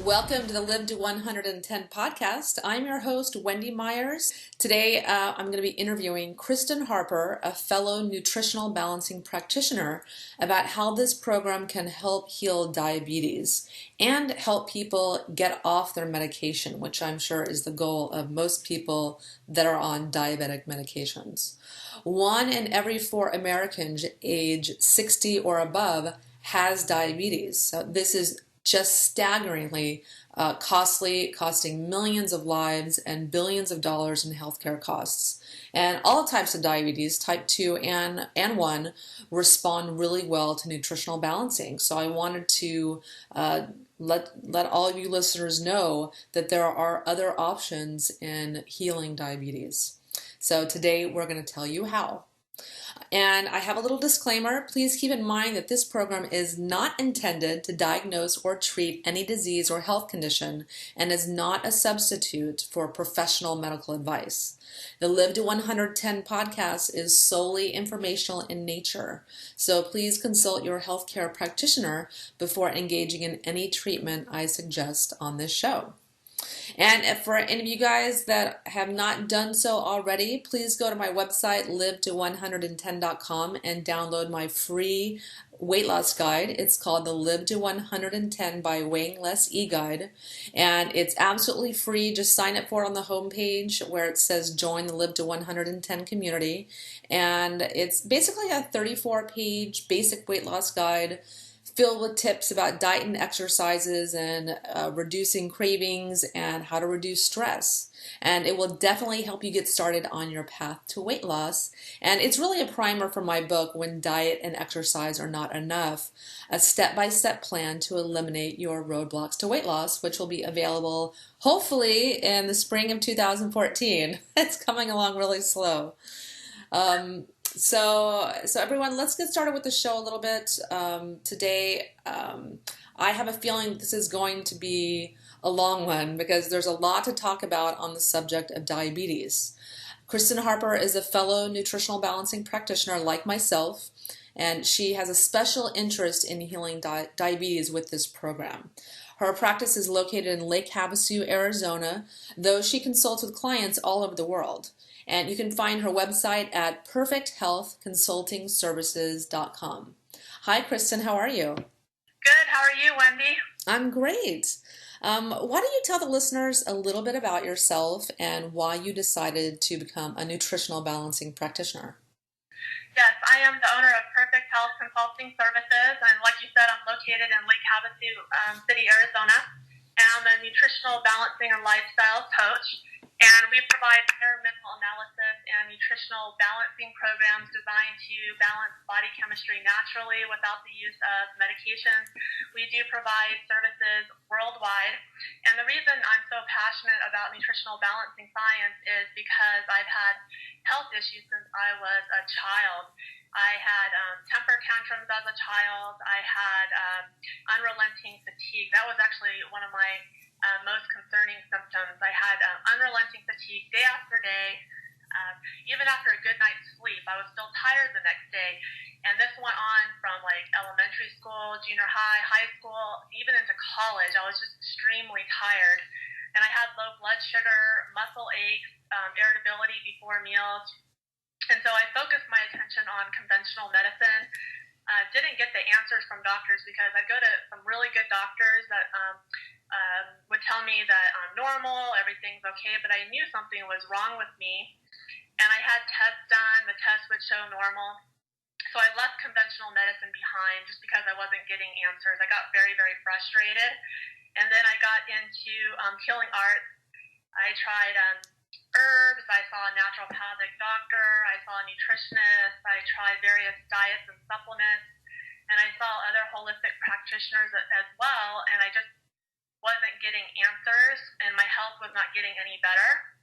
Welcome to the Live to 110 podcast. I'm your host, Wendy Myers. Today, I'm going to be interviewing Kristen Harper, a fellow nutritional balancing practitioner, about how this program can help heal diabetes and help people get off their medication, which I'm sure is the goal of most people that are on diabetic medications. 1 in every 4 Americans age 60 or above has diabetes. So this is just staggeringly costly, costing millions of lives and billions of dollars in healthcare costs. And all types of diabetes, type 2 and 1, respond really well to nutritional balancing. So I wanted to let all of you listeners know that there are other options in healing diabetes. So today we're going to tell you how. And I have a little disclaimer. Please keep in mind that this program is not intended to diagnose or treat any disease or health condition and is not a substitute for professional medical advice. The Live to 110 podcast is solely informational in nature, so please consult your healthcare practitioner before engaging in any treatment I suggest on this show. And for any of you guys that have not done so already, please go to my website, live to110.com, and download my free weight loss guide. It's called the Live to 110 by Weighing Less e-guide, and it's absolutely free. Just sign up for it on the homepage where it says join the Live to 110 community, and it's basically a 34-page basic weight loss guide filled with tips about diet and exercises and reducing cravings and how to reduce stress. And it will definitely help you get started on your path to weight loss. And it's really a primer for my book, When Diet and Exercise Are Not Enough, a step-by-step plan to eliminate your roadblocks to weight loss, which will be available hopefully in the spring of 2014. It's coming along really slow. So everyone, let's get started with the show a little bit. Today, I have a feeling this is going to be a long one because there's a lot to talk about on the subject of diabetes. Kristen Harper is a fellow nutritional balancing practitioner like myself, and she has a special interest in healing diabetes with this program. Her practice is located in Lake Havasu, Arizona, though she consults with clients all over the world. And you can find her website at perfecthealthconsultingservices.com. Hi, Kristen. How are you? Good. How are you, Wendy? I'm great. Why don't you tell the listeners a little bit about yourself and why you decided to become a nutritional balancing practitioner? Yes, I am the owner of Perfect Health Consulting Services, and like you said, I'm located in Lake Havasu City, Arizona, and I'm a nutritional balancing and lifestyle coach. And we provide hair mineral analysis and nutritional balancing programs designed to balance body chemistry naturally without the use of medications. We do provide services worldwide. And the reason I'm so passionate about nutritional balancing science is because I've had health issues since I was a child. I had temper tantrums as a child. I had unrelenting fatigue. That was actually one of my most concerning symptoms. I had unrelenting fatigue day after day. Even after a good night's sleep, I was still tired the next day. And this went on from like elementary school, junior high, high school, even into college. I was just extremely tired. And I had low blood sugar, muscle aches, irritability before meals. And so I focused my attention on conventional medicine. Didn't get the answers from doctors because I'd go to some really good doctors that would tell me that I'm normal, everything's okay, but I knew something was wrong with me. And I had tests done, the tests would show normal. So I left conventional medicine behind just because I wasn't getting answers. I got very, very frustrated. And then I got into healing arts. I tried herbs, I saw a naturopathic doctor, I saw a nutritionist, I tried various diets and supplements, and I saw other holistic practitioners as well, and I just wasn't getting answers, and my health was not getting any better.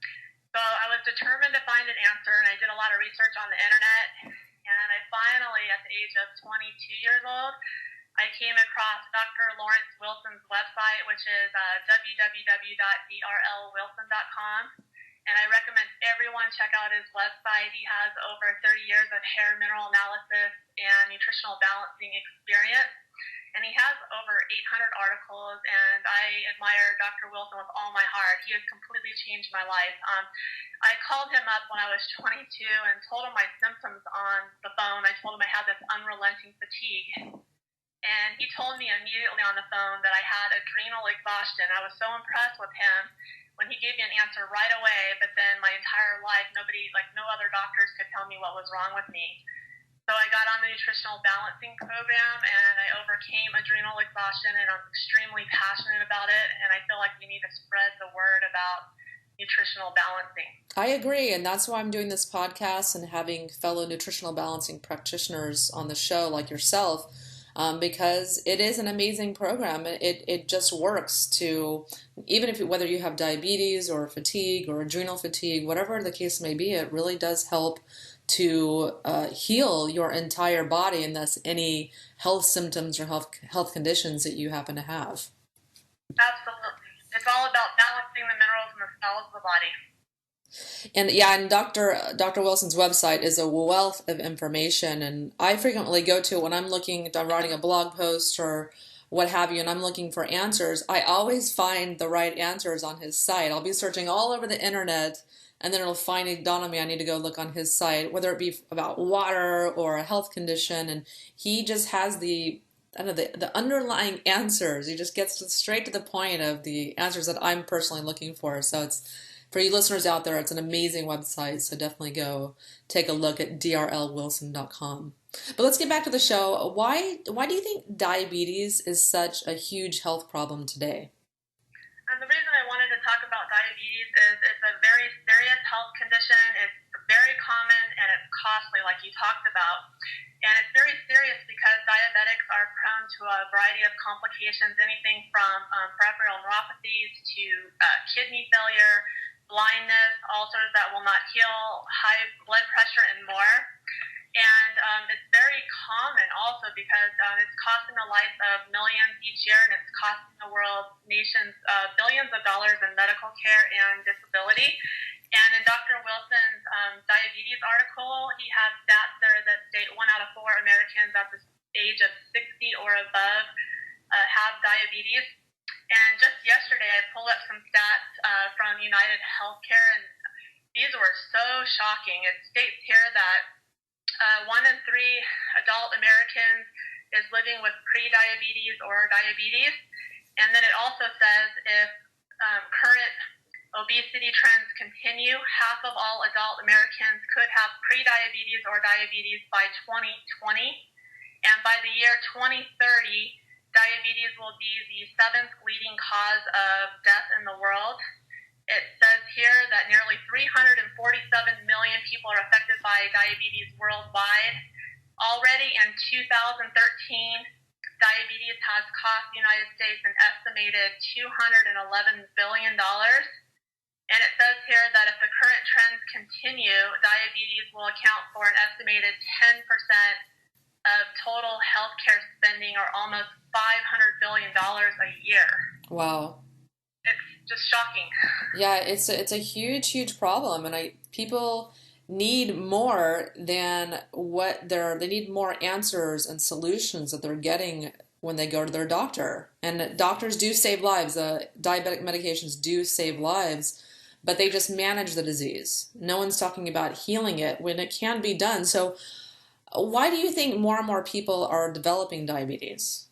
So I was determined to find an answer, and I did a lot of research on the internet, and I finally, at the age of 22 years old, I came across Dr. Lawrence Wilson's website, which is www.drlwilson.com. And I recommend everyone check out his website. He has over 30 years of hair mineral analysis and nutritional balancing experience. and he has over 800 articles, and I admire Dr. Wilson with all my heart. He has completely changed my life. I called him up when I was 22 and told him my symptoms on the phone. I told him I had this unrelenting fatigue. And he told me immediately on the phone that I had adrenal exhaustion. I was so impressed with him when he gave me an answer right away, but then my entire life, no other doctors could tell me what was wrong with me. So I got on the Nutritional Balancing program, and I overcame adrenal exhaustion, and I'm extremely passionate about it, and I feel like we need to spread the word about nutritional balancing. I agree, and that's why I'm doing this podcast and having fellow nutritional balancing practitioners on the show like yourself, because it is an amazing program. It just works to, even if whether you have diabetes or fatigue or adrenal fatigue, whatever the case may be, it really does help to heal your entire body, and thus any health symptoms or health conditions that you happen to have. Absolutely. It's all about balancing the minerals and the cells of the body. And yeah, and Dr. Wilson's website is a wealth of information, and I frequently go to when I'm writing a blog post or what have you, and I'm looking for answers. I always find the right answers on his site. I'll be searching all over the internet, and then it'll finally dawn on me I need to go look on his site, whether it be about water or a health condition, and he just has the underlying answers. He just gets straight to the point of the answers that I'm personally looking for. So it's, for you listeners out there, it's an amazing website. So definitely go take a look at drlwilson.com. But let's get back to the show. Why do you think diabetes is such a huge health problem today? And the reason I wanted to talk about diabetes is it's a very serious health condition. It's very common and it's costly, like you talked about. And it's very serious because diabetics are prone to a variety of complications, anything from peripheral neuropathies to kidney failure, blindness, ulcers that will not heal, high blood pressure, and more. And it's very common also because it's costing the lives of millions each year, and it's costing the world, nations, billions of dollars in medical care and disability. And in Dr. Wilson's diabetes article, he has stats there that state 1 out of 4 Americans at the age of 60 or above have diabetes. And just yesterday, I pulled up some stats from United Healthcare, and these were so shocking. It states here that 1 in 3 adult Americans is living with pre-diabetes or diabetes. And then it also says if current obesity trends continue, half of all adult Americans could have pre-diabetes or diabetes by 2020. And by the year 2030, diabetes will be the 7th leading cause of death in the world. It says here that nearly 347 million people are affected by diabetes worldwide. Already in 2013, diabetes has cost the United States an estimated $211 billion. And it says here that if the current trends continue, diabetes will account for an estimated 10% of total healthcare spending, or almost $500 billion a year. Wow. It's just shocking. Yeah, it's a huge problem, and people need more than they need more answers and solutions that they're getting when they go to their doctor. And doctors do save lives. Diabetic medications do save lives, but they just manage the disease. No one's talking about healing it when it can be done. So why do you think more and more people are developing diabetes?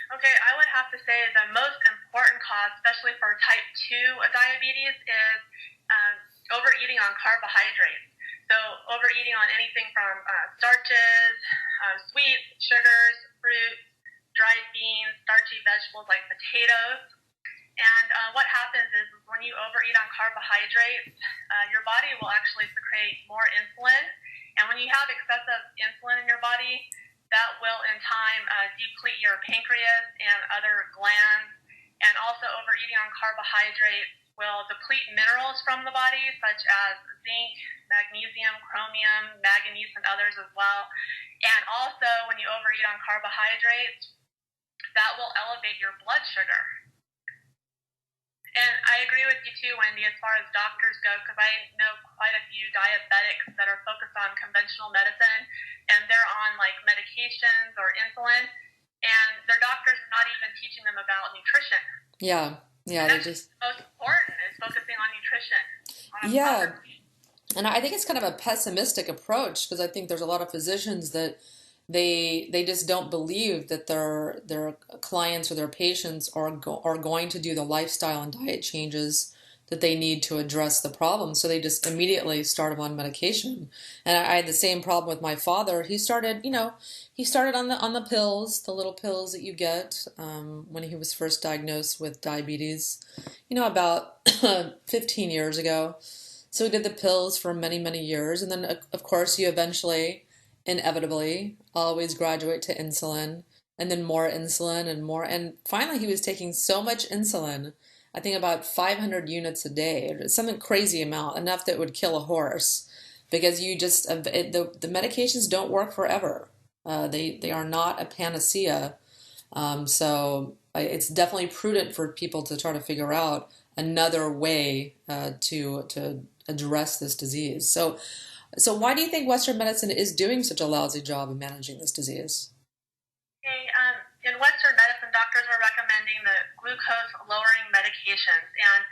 Okay, I would have to say the most important cause, especially for type 2 diabetes, is overeating on carbohydrates. So overeating on anything from starches, sweets, sugars, fruits, dried beans, starchy vegetables like potatoes. And what happens is when you overeat on carbohydrates, your body will actually secrete more insulin. And when you have excessive insulin in your body, that will in time deplete your pancreas and other glands. And also overeating on carbohydrates will deplete minerals from the body, such as zinc, magnesium, chromium, manganese, and others as well. And also when you overeat on carbohydrates, that will elevate your blood sugar. And I agree with you too, Wendy, as far as doctors go, because I know quite a few diabetics that are focused on conventional medicine, and they're on like medications or insulin, and their doctors are not even teaching them about nutrition. Yeah, yeah, And they that's just, the most important, is focusing on nutrition, on a proper. yeah. And I think it's kind of a pessimistic approach because I think there's a lot of physicians that they just don't believe that their clients or their patients are going to do the lifestyle and diet changes that they need to address the problem. So they just immediately start them on medication. And I had the same problem with my father. He started on the pills, the little pills that you get when he was first diagnosed with diabetes. About 15 years ago. So we did the pills for many, many years. And then, of course, you eventually, inevitably, always graduate to insulin and then more insulin and more. And finally, he was taking so much insulin, I think about 500 units a day, something crazy amount, enough that would kill a horse because the medications don't work forever. They are not a panacea. It's definitely prudent for people to try to figure out another way to address this disease. So why do you think Western medicine is doing such a lousy job of managing this disease? Okay, in Western medicine, doctors are recommending the glucose-lowering medications, and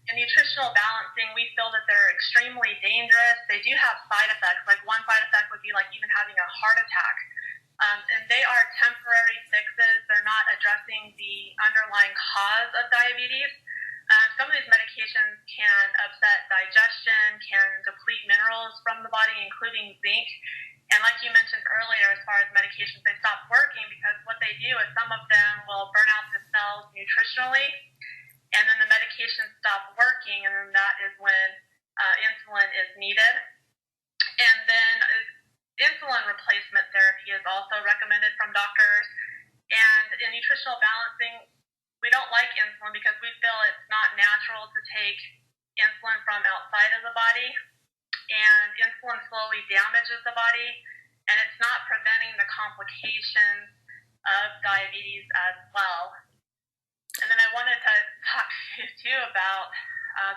in nutritional balancing, we feel that they're extremely dangerous. They do have side effects. Like one side effect would be like even having a heart attack. And they are temporary fixes. They're not addressing the underlying cause of diabetes. Some of these medications can upset digestion, can deplete minerals from the body, including zinc. And like you mentioned earlier, as far as medications, they stop working because what they do is some of them will burn out the cells nutritionally, and then the medications stop working, and then that is when insulin is needed. And then insulin replacement therapy is also recommended from doctors. And in nutritional balancing, we don't like insulin because we feel it's not natural to take insulin from outside of the body. And insulin slowly damages the body, and it's not preventing the complications of diabetes as well. And then I wanted to talk to you too about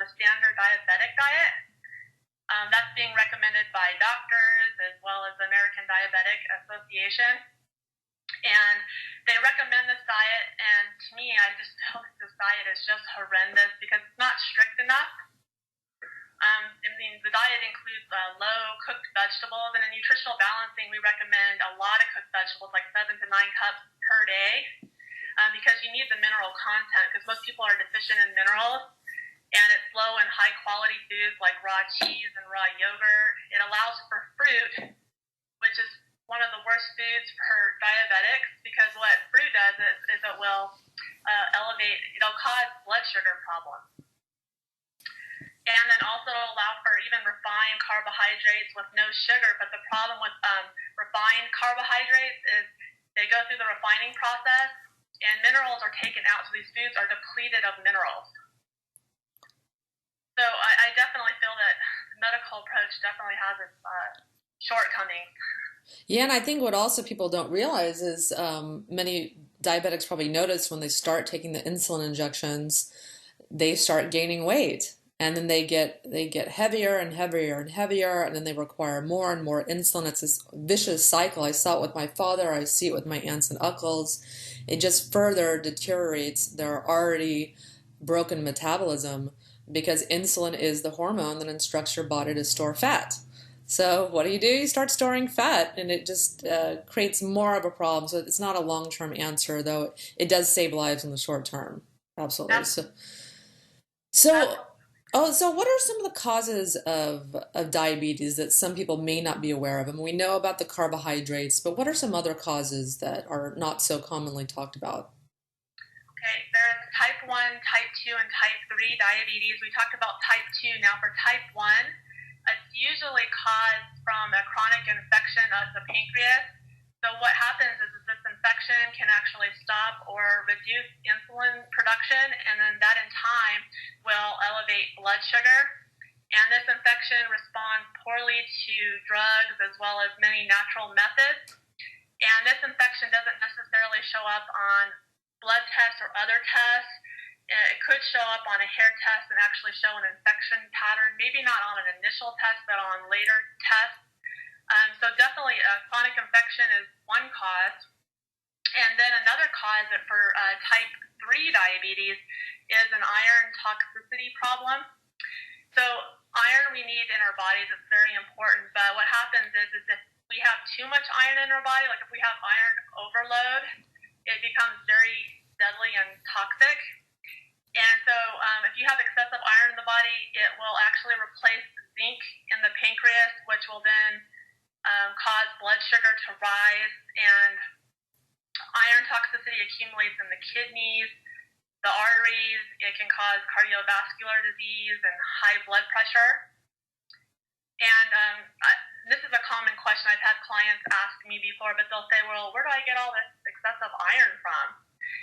the standard diabetic diet. That's being recommended by doctors as well as the American Diabetic Association. And they recommend this diet, and to me, I just feel like this diet is just horrendous because it's not strict enough. The diet includes low cooked vegetables, and in nutritional balancing, we recommend a lot of cooked vegetables, like 7 to 9 cups per day, because you need the mineral content, because most people are deficient in minerals. And it's low in high quality foods like raw cheese and raw yogurt. It allows for fruit, which is one of the worst foods for diabetics, because what fruit does is it will it'll cause blood sugar problems. And then also allow for even refined carbohydrates with no sugar. But the problem with refined carbohydrates is they go through the refining process and minerals are taken out, so these foods are depleted of minerals. So I definitely feel that the medical approach definitely has its shortcomings. Yeah, and I think what also people don't realize is many diabetics probably notice when they start taking the insulin injections, they start gaining weight. And then they get heavier and heavier and heavier, and then they require more and more insulin. It's this vicious cycle. I saw it with my father. I see it with my aunts and uncles. It just further deteriorates their already broken metabolism because insulin is the hormone that instructs your body to store fat. So what do? You start storing fat, and it just creates more of a problem. So it's not a long-term answer, though it does save lives in the short term. Absolutely. So what are some of the causes of diabetes that some people may not be aware of? I mean, we know about the carbohydrates, but what are some other causes that are not so commonly talked about? Okay, there's type 1, type 2, and type 3 diabetes. We talked about type 2. Now for type 1, it's usually caused from a chronic infection of the pancreas. So what happens is this infection can actually stop or reduce insulin production, and then that in time will elevate blood sugar. And this infection responds poorly to drugs as well as many natural methods. And this infection doesn't necessarily show up on blood tests or other tests. It could show up on a hair test and actually show an infection pattern, maybe not on an initial test, but on later tests. So definitely chronic infection is one cause. And then another cause for type 3 diabetes is an iron toxicity problem. So iron we need in our bodies, it's very important, but what happens is if we have too much iron in our body, like if we have iron overload, it becomes very deadly and toxic. And so if you have excessive iron in the body, it will actually replace zinc in the pancreas, which will then cause blood sugar to rise, and iron toxicity accumulates in the kidneys, the arteries. It can cause cardiovascular disease and high blood pressure. And this is a common question I've had clients ask me before, but they'll say, well, where do I get all this excessive iron from?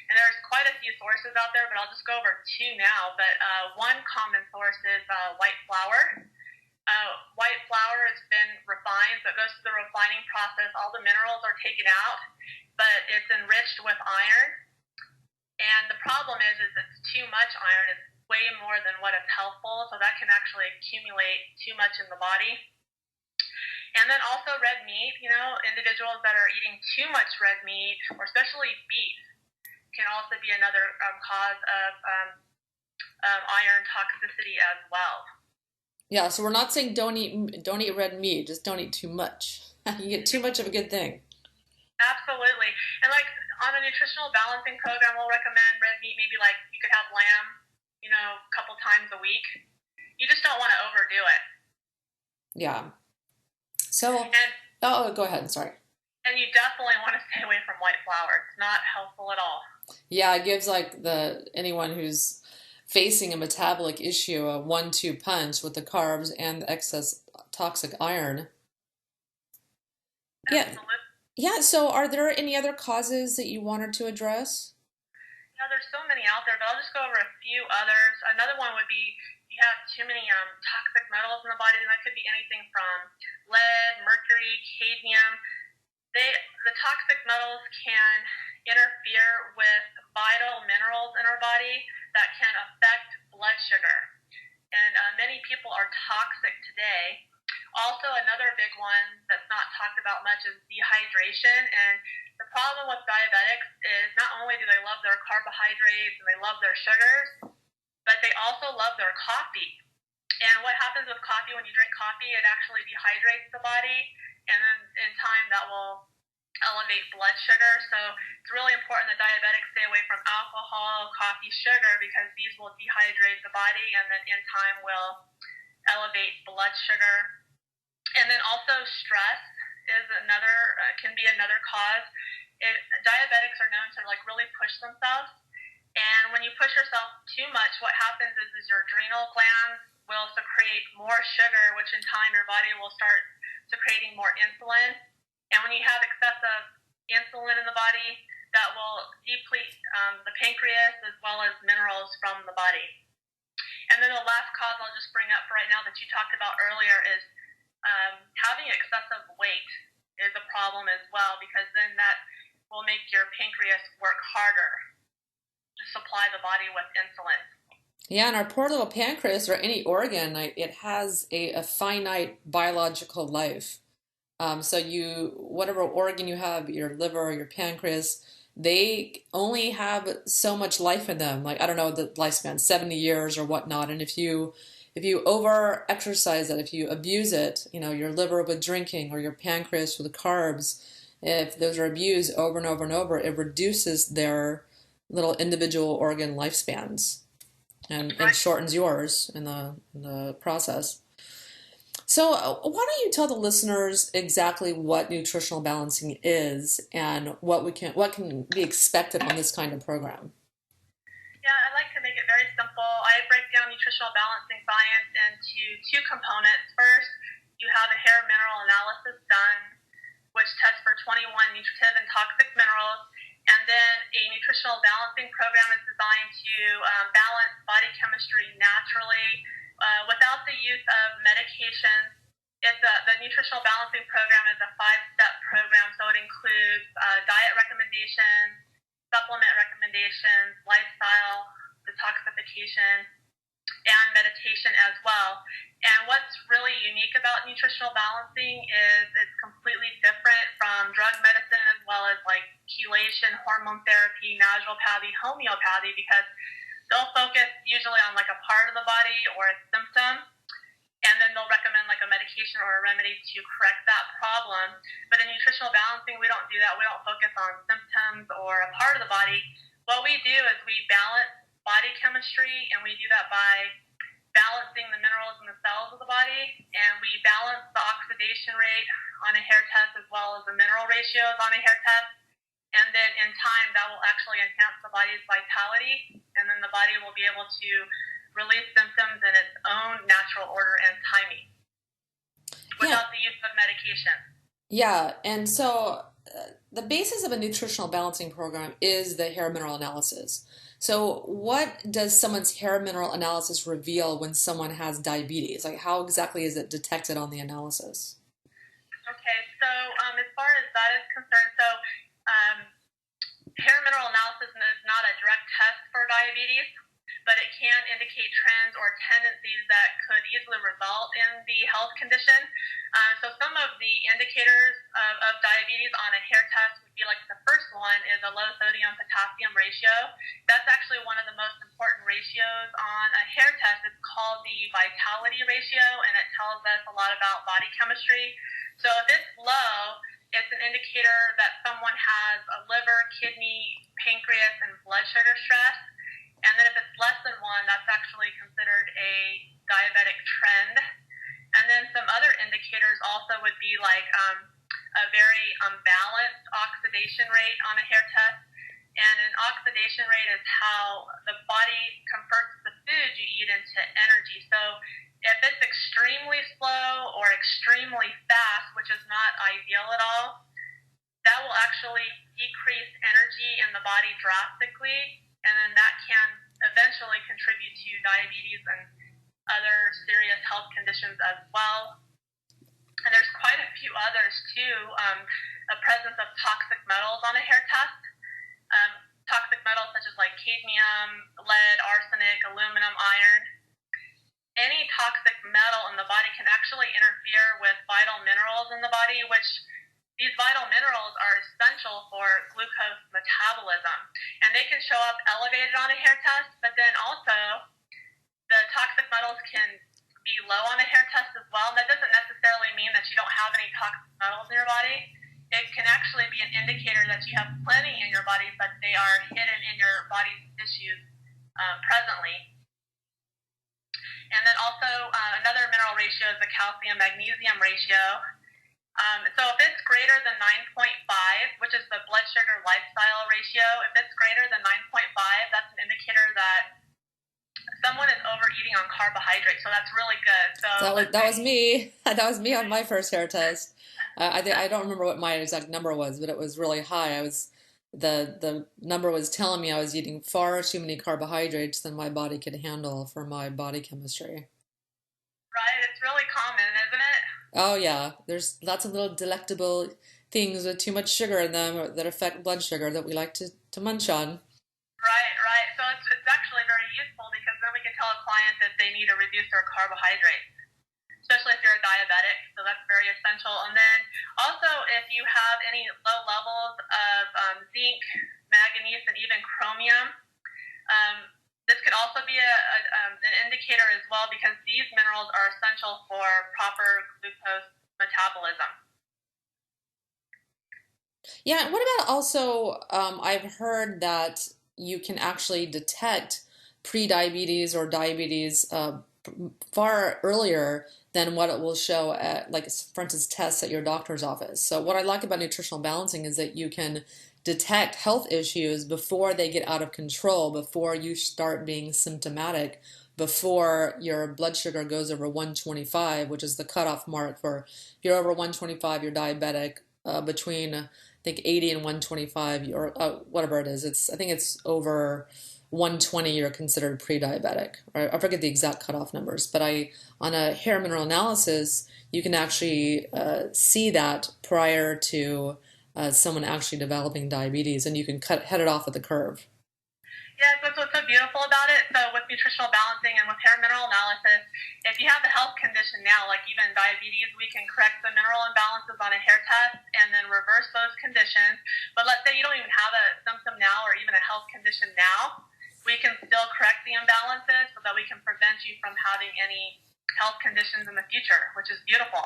And there's quite a few sources out there, but I'll just go over two now. But one common source is white flour. White flour has been refined, so it goes through the refining process. All the minerals are taken out, but it's enriched with iron. And the problem is it's too much iron. It's way more than what is healthful, so that can actually accumulate too much in the body. And then also red meat, individuals that are eating too much red meat, or especially beef, can also be another cause of iron toxicity as well. Yeah, so we're not saying don't eat red meat, just don't eat too much. You get too much of a good thing. Absolutely. And like on a nutritional balancing program, we'll recommend red meat, maybe like you could have lamb, a couple times a week. You just don't want to overdo it. Yeah. So, go ahead, sorry. And you definitely want to stay away from white flour. It's not helpful at all. Yeah, it gives anyone who's facing a metabolic issue a 1-2 punch with the carbs and the excess toxic iron. Absolutely. Yeah, so are there any other causes that you wanted to address? Yeah, there's so many out there, but I'll just go over a few others. Another one would be you have too many toxic metals in the body, and that could be anything from lead, mercury, cadmium. The toxic metals can interfere with vital minerals in our body that can affect blood sugar. And many people are toxic today. Also, another big one that's not talked about much is dehydration. And the problem with diabetics is not only do they love their carbohydrates and they love their sugars, but they also love their coffee. And what happens with coffee, when you drink coffee, it actually dehydrates the body, and then in time that will elevate blood sugar. So it's really important that diabetics stay away from alcohol, coffee, sugar, because these will dehydrate the body and then in time will elevate blood sugar. And then also stress is can be another cause. Diabetics are known to really push themselves. And when you push yourself too much, what happens is your adrenal glands will secrete more sugar, which in time your body will start secreting more insulin. And when you have excessive insulin in the body, that will deplete the pancreas as well as minerals from the body. And then the last cause I'll just bring up right now that you talked about earlier is having excessive weight is a problem as well, because then that will make your pancreas work harder to supply the body with insulin. Yeah, and our poor little pancreas, or any organ, it has a finite biological life. So whatever organ you have, your liver or your pancreas, they only have so much life in them. Like, I don't know, the lifespan, 70 years or whatnot. And if you over exercise it, if you abuse it, your liver with drinking or your pancreas with the carbs, if those are abused over and over and over, it reduces their little individual organ lifespans and shortens yours in the process. So why don't you tell the listeners exactly what nutritional balancing is and what can be expected on this kind of program? Yeah, I like to make it very simple. I break down nutritional balancing science into two components. First, you have a hair mineral analysis done, which tests for 21 nutritive and toxic minerals. And then a nutritional balancing program is designed to balance body chemistry naturally without the use of medications. The nutritional balancing program is a 5-step program, so it includes diet recommendations, supplement recommendations, lifestyle detoxification, and meditation as well. And what's really unique about nutritional balancing is it's completely different from drug medicine as well as like chelation, hormone therapy, naturopathy, homeopathy, because they'll focus usually on like a part of the body or a symptom, and then they'll recommend like a medication or a remedy to correct that problem. But in nutritional balancing, we don't do that. We don't focus on symptoms or a part of the body. What we do is we balance body chemistry, and we do that by balancing the minerals in the cells of the body, and we balance the oxidation rate on a hair test as well as the mineral ratios on a hair test. And then in time, that will actually enhance the body's vitality, and then the body will be able to release symptoms in its own natural order and timing without the use of medication. Yeah, and so the basis of a nutritional balancing program is the hair mineral analysis. So what does someone's hair mineral analysis reveal when someone has diabetes? Like how exactly is it detected on the analysis? Okay, so as far as that is concerned, so hair mineral analysis is not a direct test for diabetes, but it can indicate trends or tendencies that could easily result in the health condition. So some of the indicators of diabetes on a hair test would be like the first one is a low sodium potassium ratio. That's actually one of the most important ratios on a hair test. It's called the vitality ratio, and it tells us a lot about body chemistry. So if it's low, it's an indicator that someone has a liver, kidney, pancreas, and blood sugar stress. And then if it's less than one, that's actually considered a diabetic trend. And then some other indicators also would be like a very unbalanced oxidation rate on a hair test. And an oxidation rate is how the body converts the food you eat into energy. So if it's extremely slow or extremely fast, which is not ideal at all, that will actually decrease energy in the body drastically, and then that can eventually contribute to diabetes and other serious health conditions as well. And there's quite a few others too. A presence of toxic metals on a hair test. Toxic metals such as like cadmium, lead, arsenic, aluminum, iron. Any toxic metal in the body can actually interfere with vital minerals in the body, which these vital minerals are essential for glucose metabolism, and they can show up elevated on a hair test, but then also the toxic metals can be low on a hair test as well. That doesn't necessarily mean that you don't have any toxic metals in your body. It can actually be an indicator that you have plenty in your body, but they are hidden in your body's tissues presently. And then also another mineral ratio is the calcium-magnesium ratio. So if it's greater than 9.5, which is the blood sugar lifestyle ratio, if it's greater than 9.5, that's an indicator that someone is overeating on carbohydrates. So that's really good. So that was me. That was me on my first hair test. I don't remember what my exact number was, but it was really high. The number was telling me I was eating far too many carbohydrates than my body could handle for my body chemistry. Right, it's really common, isn't it? Oh yeah, there's lots of little delectable things with too much sugar in them that affect blood sugar that we like to munch on. Right. So it's actually very useful because then we can tell a client that they need to reduce their carbohydrates, especially if you're a diabetic. So that's very essential. And then also if you have any low levels of zinc, manganese, and even chromium, this could also be an indicator as well, because these minerals are essential for proper glucose metabolism. Yeah, and what about also, I've heard that you can actually detect pre-diabetes or diabetes far earlier than what it will show at, like, for instance, tests at your doctor's office. So what I like about nutritional balancing is that you can detect health issues before they get out of control, before you start being symptomatic, before your blood sugar goes over 125, which is the cutoff mark for if you're over 125, you're diabetic. Between I think 80 and 125, or whatever it is, I think it's over 120, you're considered pre-diabetic. I forget the exact cutoff numbers, but on a hair mineral analysis, you can actually see that prior to someone actually developing diabetes, and you can head it off at the curve. Yes, that's what's so beautiful about it. So with nutritional balancing and with hair mineral analysis, if you have a health condition now, like even diabetes, we can correct the mineral imbalances on a hair test and then reverse those conditions. But let's say you don't even have a symptom now or even a health condition now, we can still correct the imbalances so that we can prevent you from having any health conditions in the future, which is beautiful.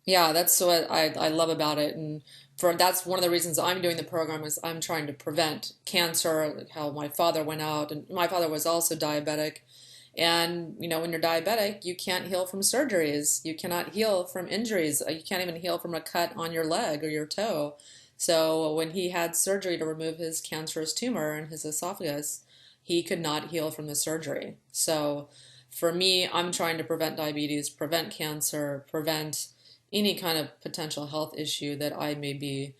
Yeah, that's what I love about it, and that's one of the reasons I'm doing the program is I'm trying to prevent cancer. Like how my father went out, and my father was also diabetic, and when you're diabetic, you can't heal from surgeries. You cannot heal from injuries. You can't even heal from a cut on your leg or your toe. So when he had surgery to remove his cancerous tumor in his esophagus, he could not heal from the surgery. So for me, I'm trying to prevent diabetes, prevent cancer, prevent any kind of potential health issue that I may be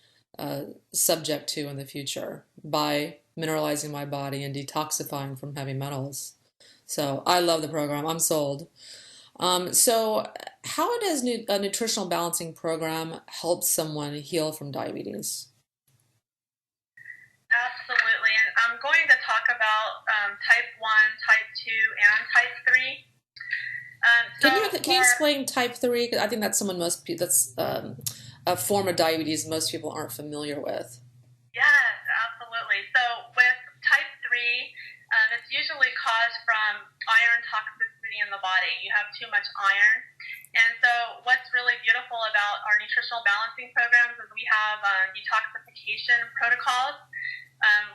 subject to in the future by mineralizing my body and detoxifying from heavy metals. So I love the program. I'm sold. So how does a nutritional balancing program help someone heal from diabetes? Absolutely. And I'm going to talk about type 1, type 2, and type 3. Can you explain type 3? Because I think that's that's a form of diabetes most people aren't familiar with. Yes, absolutely. So with type 3, it's usually caused from iron toxicity in the body. You have too much iron. And so what's really beautiful about our nutritional balancing programs is we have detoxification protocols,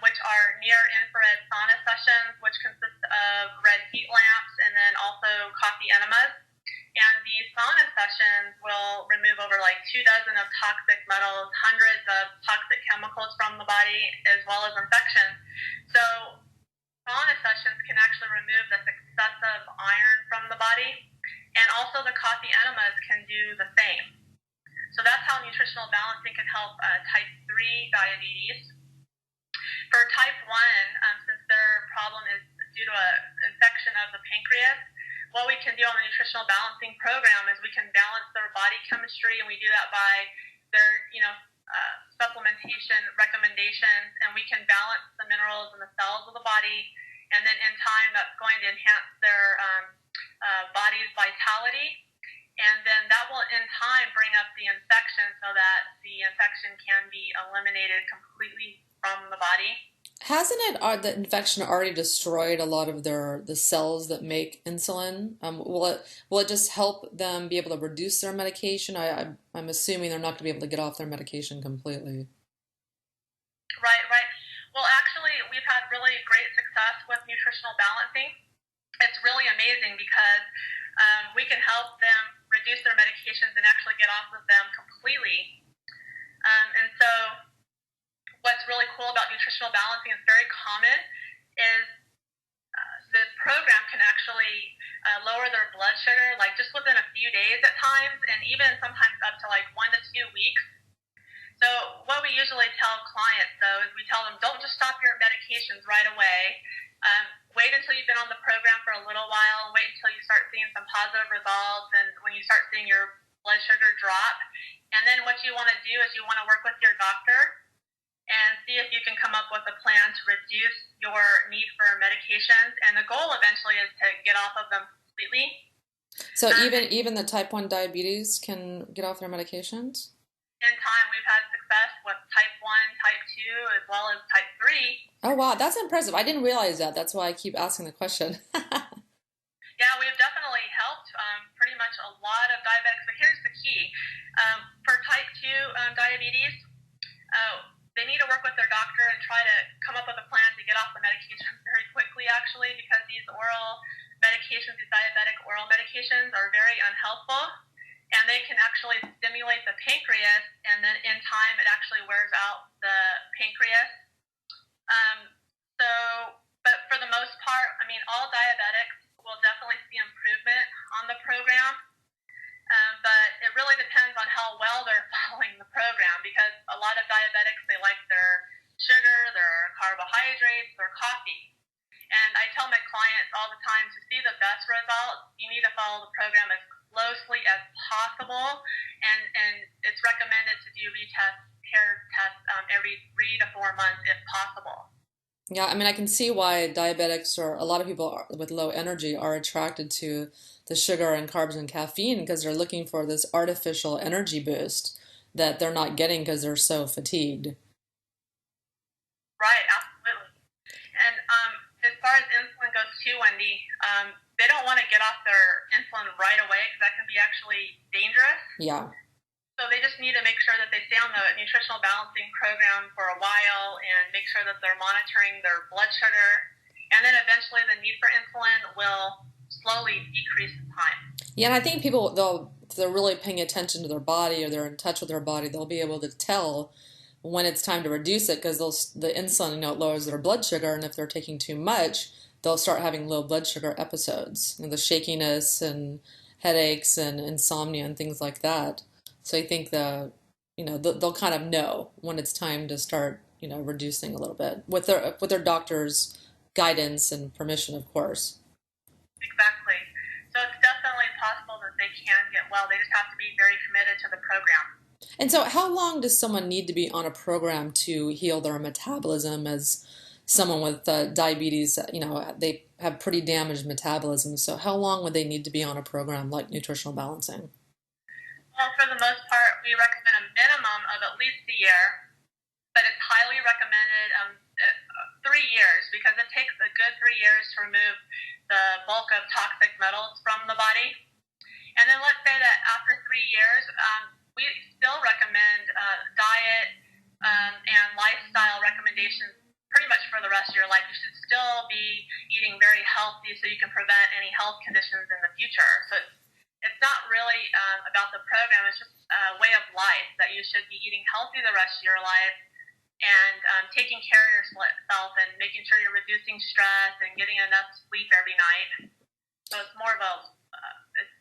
which are near-infrared sauna sessions, which consist of red heat lamps and then also coffee enemas. And these sauna sessions will remove over like 24 of toxic metals, hundreds of toxic chemicals from the body, as well as infections. So sauna sessions can actually remove this excessive iron from the body. And also the coffee enemas can do the same. So that's how nutritional balancing can help type 3 diabetes. For type 1, since their problem is due to an infection of the pancreas, what we can do on the nutritional balancing program is we can balance their body chemistry, and we do that by their, supplementation recommendations, and we can balance the minerals in the cells of the body, and then in time that's going to enhance their body's vitality, and then that will in time bring up the infection so that the infection can be eliminated completely from the body. Hasn't the infection already destroyed a lot of the cells that make insulin? Will it just help them be able to reduce their medication? I'm assuming they're not going to be able to get off their medication completely. Right. Well, actually, we've had really great success with nutritional balancing. It's really amazing because we can help them reduce their medications and actually get off of them completely. And so what's really cool about nutritional balancing is very common is the program can actually lower their blood sugar like just within a few days at times, and even sometimes up to like 1 to 2 weeks. So what we usually tell clients, though, is we tell them don't just stop your medications right away. Wait until you've been on the program for a little while. Wait until you start seeing some positive results, and when you start seeing your blood sugar drop. And then what you want to do is you want to work with your doctor and see if you can come up with a plan to reduce your need for medications. And the goal eventually is to get off of them completely. So even the type 1 diabetes can get off their medications? In time, we've had success with type 1, type 2, as well as type 3. Oh, wow. That's impressive. I didn't realize that. That's why I keep asking the question. Yeah, we've definitely helped pretty much a lot of diabetics. But here's the key. For type 2 diabetes, they need to work with their doctor and try to come up with a plan to get off the medication very quickly, actually, because these oral medications, these diabetic oral medications, are very unhelpful. And they can actually stimulate the pancreas, and then in time it actually wears out the pancreas. But for the most part, I mean, all diabetics will definitely see improvement on the program. But it really depends on how well they're following the program, because a lot of diabetics, they like their sugar, their carbohydrates, their coffee. And I tell my clients all the time, to see the best results, you need to follow the program as closely as possible, and it's recommended to do hair tests every 3 to 4 months if possible. Yeah, I mean, I can see why diabetics or a lot of people with low energy are attracted to the sugar and carbs and caffeine because they're looking for this artificial energy boost that they're not getting because they're so fatigued. Right, absolutely. And as far as insulin goes too, Wendy, they don't want to get off their insulin right away because that can be actually dangerous. Yeah. So they just need to make sure that they stay on the nutritional balancing program for a while and make sure that they're monitoring their blood sugar. And then eventually the need for insulin will slowly decrease in time. Yeah, and I think people they'll if they're really paying attention to their body or they're in touch with their body, they'll be able to tell when it's time to reduce it because the insulin, it lowers their blood sugar, and if they're taking too much, they'll start having low blood sugar episodes, the shakiness and headaches and insomnia and things like that. So I think they'll kind of know when it's time to start, reducing a little bit with their doctor's guidance and permission, of course. Exactly. So it's definitely possible that they can get well. They just have to be very committed to the program. And so, how long does someone need to be on a program to heal their metabolism? As someone with diabetes, they have pretty damaged metabolism. So, how long would they need to be on a program like nutritional balancing? Well, for the most part, we recommend a minimum of at least a year, but it's highly recommended 3 years because it takes a good 3 years to remove the bulk of toxic metals from the body. And then let's say that after 3 years, we still recommend diet and lifestyle recommendations pretty much for the rest of your life. You should still be eating very healthy so you can prevent any health conditions in the future. So it's not really about the program. It's just a way of life that you should be eating healthy the rest of your life and taking care of yourself and making sure you're reducing stress and getting enough sleep every night. So it's more of it's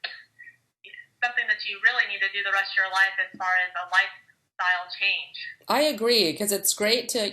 something that you really need to do the rest of your life as far as a lifestyle change. I agree because it's great to,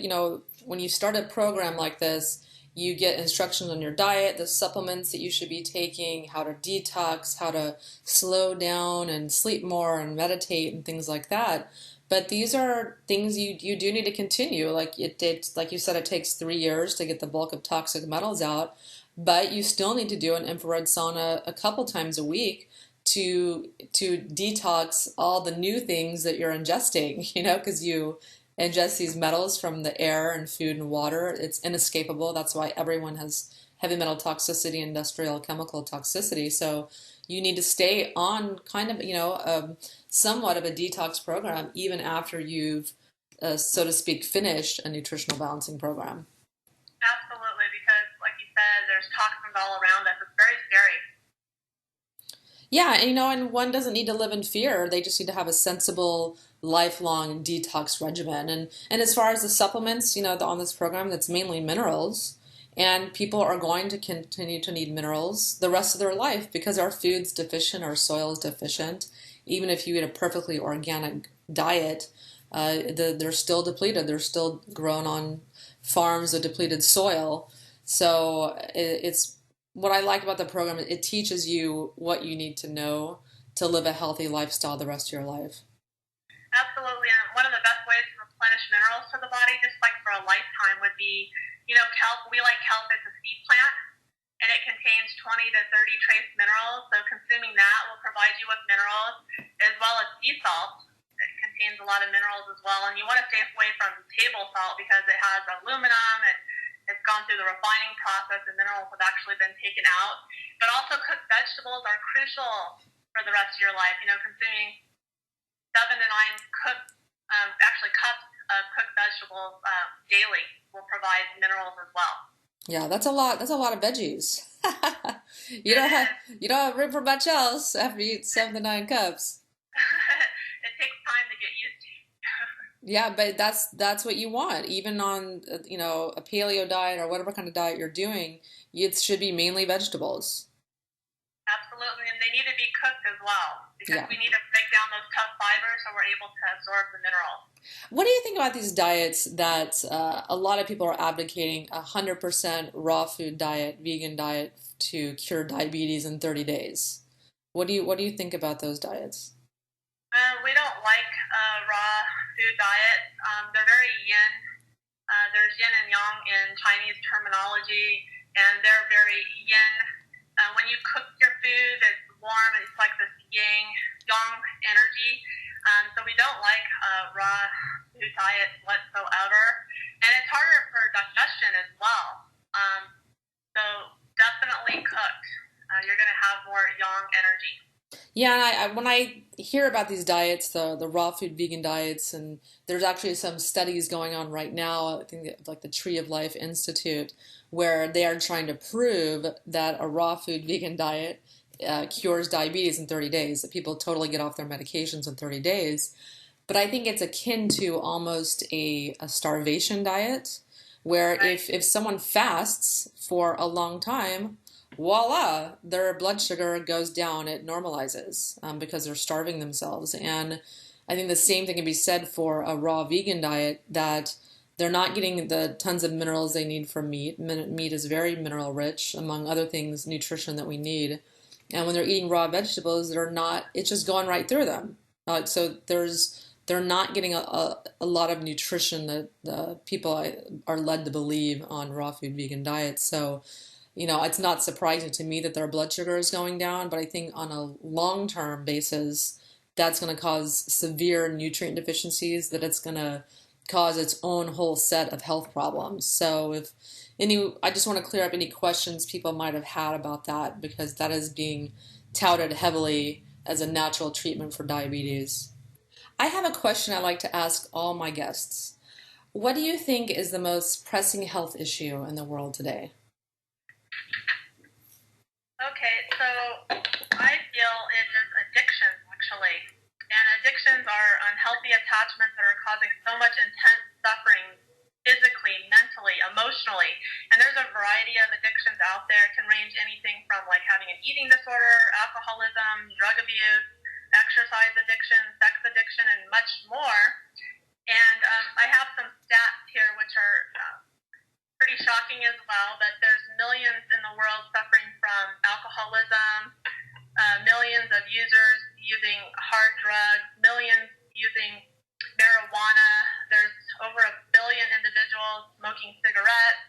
when you start a program like this, you get instructions on your diet, the supplements that you should be taking, how to detox, how to slow down and sleep more and meditate and things like that. But these are things you do need to continue. Like you said, it takes 3 years to get the bulk of toxic metals out, but you still need to do an infrared sauna a couple times a week to detox all the new things that you're ingesting, because you ingest these metals from the air and food and water. It's inescapable. That's why everyone has heavy metal toxicity, industrial chemical toxicity. So you need to stay on kind of, somewhat of a detox program even after you've, so to speak, finished a nutritional balancing program. Absolutely, because like you said, there's toxins all around us. It's very scary. Yeah, and one doesn't need to live in fear. They just need to have a sensible, lifelong detox regimen. And as far as the supplements, on this program, that's mainly minerals. And people are going to continue to need minerals the rest of their life because our food's deficient, our soil is deficient. Even if you eat a perfectly organic diet, they're still depleted. They're still grown on farms of depleted soil. So it's what I like about the program. It teaches you what you need to know to live a healthy lifestyle the rest of your life. Absolutely, and one of the best ways to replenish minerals to the body, just like for a lifetime, would be, kelp. We like kelp as a seed plant, and it contains 20 to 30 trace minerals. So consuming that will provide you with minerals, as well as sea salt. It contains a lot of minerals as well, and you want to stay away from table salt because it has aluminum and it's gone through the refining process and minerals have actually been taken out. But also cooked vegetables are crucial for the rest of your life. Consuming 7 to 9 cups of cooked vegetables daily will provide minerals as well. Yeah, that's a lot. That's a lot of veggies. You don't have room for much else after you eat 7 to 9 cups. It takes time to get used to. Yeah, but that's what you want. Even on a paleo diet or whatever kind of diet you're doing, it should be mainly vegetables. Absolutely, and they need to be cooked as well because Yeah. we need to break down those tough fibers so we're able to absorb the minerals. What do you think about these diets that a lot of people are advocating 100% raw food diet, vegan diet to cure diabetes in 30 days? What do you think about those diets? We don't like raw food diets. They're very yin There's yin and yang in Chinese terminology, and they're very yin. When you cook your food, it's warm. It's like this yang energy. So we don't like raw food diets whatsoever, and it's harder for digestion as well. So definitely cooked. You're going to have more yang energy. Yeah, when I hear about these diets, the raw food vegan diets, and there's actually some studies going on right now, I think like the Tree of Life Institute, where they are trying to prove that a raw food vegan diet cures diabetes in 30 days, that people totally get off their medications in 30 days. But I think it's akin to almost a starvation diet, where Right. if someone fasts for a long time, voila, their blood sugar goes down, it normalizes because they're starving themselves. And I think the same thing can be said for a raw vegan diet, that they're not getting the tons of minerals they need from meat. Meat is very mineral rich, among other things, nutrition that we need. And when they're eating raw vegetables, they're not, it's just going right through them. So they're not getting a lot of nutrition that people are led to believe on raw food vegan diets. So, it's not surprising to me that their blood sugar is going down, but I think on a long-term basis, that's going to cause severe nutrient deficiencies, that it's going to cause its own whole set of health problems. So I just want to clear up any questions people might have had about that, because that is being touted heavily as a natural treatment for diabetes. I have a question I like to ask all my guests. What do you think is the most pressing health issue in the world today? Okay, so I feel it is addiction, actually. And addictions are unhealthy attachments that are causing so much intense suffering physically, mentally, emotionally. And there's a variety of addictions out there. It can range anything from like having an eating disorder, alcoholism, drug abuse, exercise addiction, sex addiction, and much more. And I have some stats here which are pretty shocking as well, but there's millions in the world suffering from alcoholism, millions of users using hard drugs, millions using marijuana. There's over 1 billion individuals smoking cigarettes.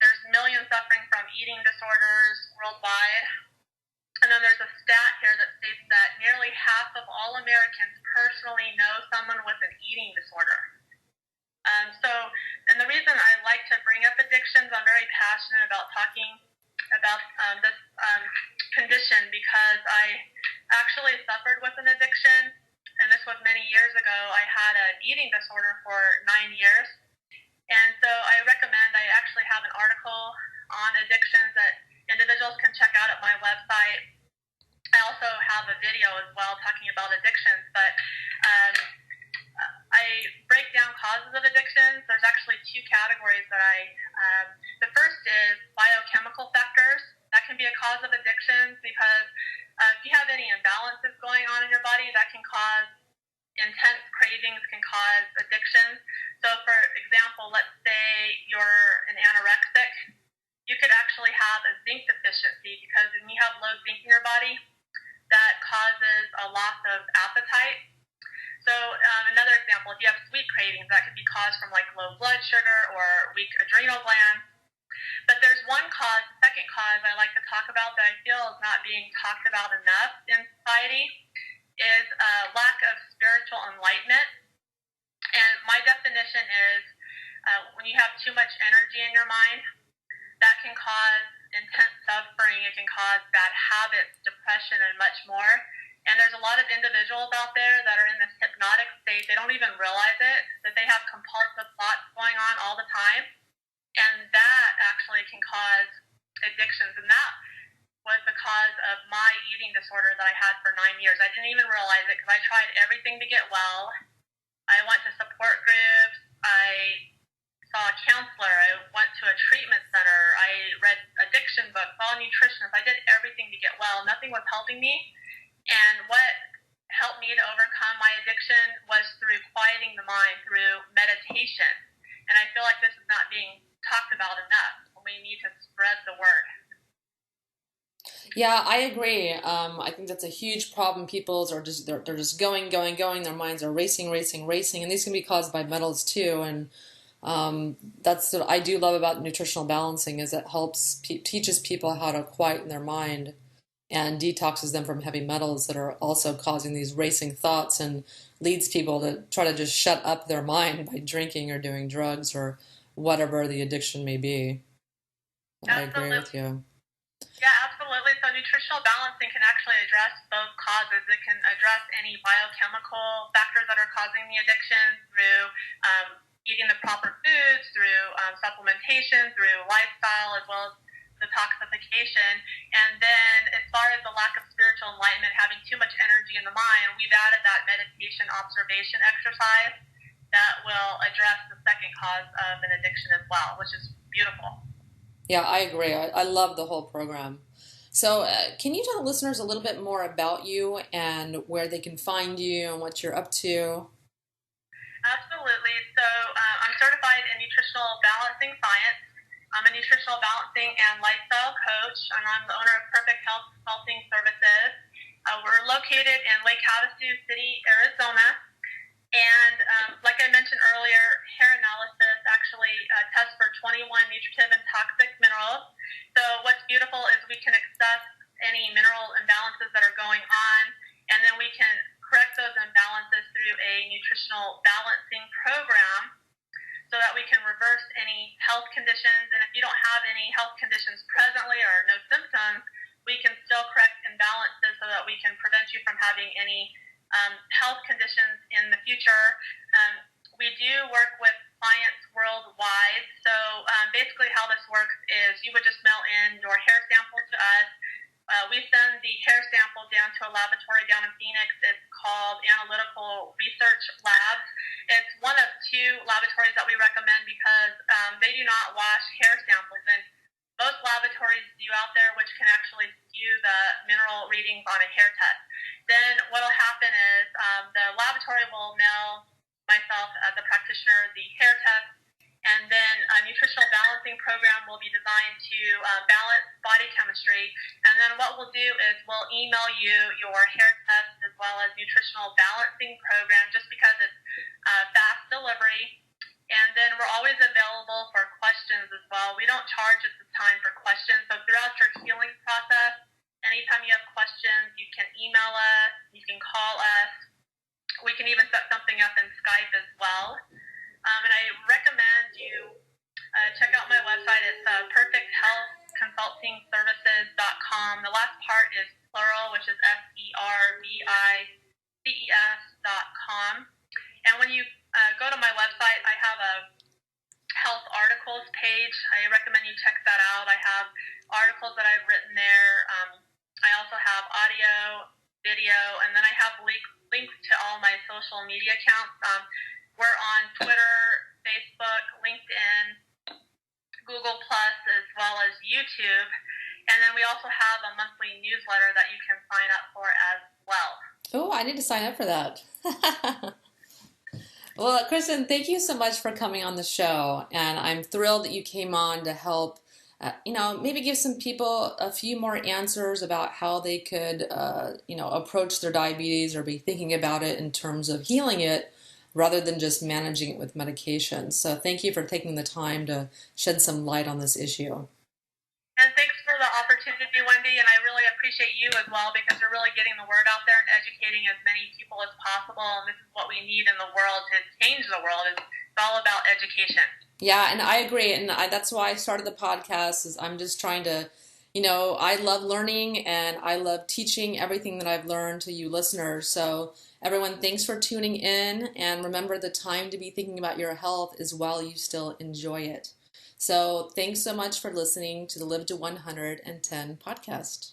There's millions suffering from eating disorders worldwide. And then there's a stat here that states that nearly half of all Americans personally know someone with an eating disorder. And the reason I like to bring up addictions, I'm very passionate about talking about this condition, because I actually suffered with an addiction, and this was many years ago. I had an eating disorder for 9 years, and so I actually have an article on addictions that individuals can check out at my website. I also have a video as well talking about addictions, but I break down causes of addictions. There's actually 2 categories that the first is biochemical factors. That can be a cause of addictions, because if you have any imbalances going on in your body, that can cause intense cravings, can cause addictions. So for example, let's say you're an anorexic, you could actually have a zinc deficiency, because when you have low zinc in your body, that causes a loss of appetite. So another example, if you have sweet cravings, that could be caused from like low blood sugar or weak adrenal glands. But there's one cause, the second cause I like to talk about that I feel is not being talked about enough in society, is lack of spiritual enlightenment. And my definition is when you have too much energy in your mind, that can cause intense suffering. It can cause bad habits, depression, and much more. And there's a lot of individuals out there that are in this hypnotic state. They don't even realize it, that they have compulsive thoughts going on all the time. And that actually can cause addictions. And that was the cause of my eating disorder that I had for 9 years. I didn't even realize it, because I tried everything to get well. I went to support groups. I saw a counselor. I went to a treatment center. I read addiction books, saw a nutritionist. I did everything to get well. Nothing was helping me. And what helped me to overcome my addiction was through quieting the mind, through meditation. And I feel like this is not being talked about enough. We need to spread the word. Yeah, I agree. I think that's a huge problem. People's are just they're just going. Their minds are racing, and these can be caused by metals too. And That's what I do love about nutritional balancing is it helps teaches people how to quieten their mind and detoxes them from heavy metals that are also causing these racing thoughts and leads people to try to just shut up their mind by drinking or doing drugs or whatever the addiction may be. I agree with Absolutely. you. Yeah, absolutely. So nutritional balancing can actually address both causes. It can address any biochemical factors that are causing the addiction through eating the proper foods, through supplementation, through lifestyle, as well as detoxification. And then as far as the lack of spiritual enlightenment, having too much energy in the mind, we've added that meditation observation exercise that will address the second cause of an addiction as well, which is beautiful. Yeah, I agree. I love the whole program. So, can you tell the listeners a little bit more about you and where they can find you and what you're up to? Absolutely. So I'm certified in nutritional balancing science. I'm a nutritional balancing and lifestyle coach, and I'm the owner of Perfect Health Consulting Services. We're located in Lake Havasu City, Arizona. And like I mentioned earlier, hair analysis actually tests for 21 nutritive and toxic minerals. So what's beautiful is we can assess any mineral imbalances that are going on, and then we can correct those imbalances through a nutritional balancing program so that we can reverse any health conditions. And if you don't have any health conditions presently or no symptoms, we can still correct imbalances so that we can prevent you from having any health conditions in the future. We do work with clients worldwide. So basically how this works is you would just mail in your hair sample to us. We send the hair sample down to a laboratory down in Phoenix. It's called Analytical Research Labs. It's one of two laboratories that we recommend because they do not wash hair samples. And most laboratories do out there, which can actually skew the mineral readings on a hair test. Then what will happen is the laboratory will mail myself as a practitioner the hair test, and then a nutritional balancing program will be designed to balance body chemistry. And then what we'll do is we'll email you your hair test as well as nutritional balancing program just because it's fast delivery. And then we're always available for questions as well. We don't charge at this time for questions. So throughout your healing process, anytime you have questions, you can email us, you can call us. We can even set something up in Skype as well. And I recommend you check out my website. It's perfecthealthconsultingservices.com. The last part is plural, which is SERVICES.com. And when you go to my website, I have a health articles page. I recommend you check that out. I have articles that I've written there. I also have audio, video, and then I have links to all my social media accounts. We're on Twitter, Facebook, LinkedIn, Google Plus, as well as YouTube. And then we also have a monthly newsletter that you can sign up for as well. Oh, I need to sign up for that. Well, Kristen, thank you so much for coming on the show. And I'm thrilled that you came on to help, maybe give some people a few more answers about how they could, approach their diabetes or be thinking about it in terms of healing it rather than just managing it with medication. So thank you for taking the time to shed some light on this issue. And thanks for the opportunity, Wendy, and I really appreciate you as well because you're really getting the word out there and educating as many people as possible. And this is what we need in the world to change the world. It's all about education. Yeah, and I agree. And that's why I started the podcast is I'm just trying to, I love learning and I love teaching everything that I've learned to you listeners. So everyone, thanks for tuning in. And remember, the time to be thinking about your health is while you still enjoy it. So thanks so much for listening to the Live to 110 podcast.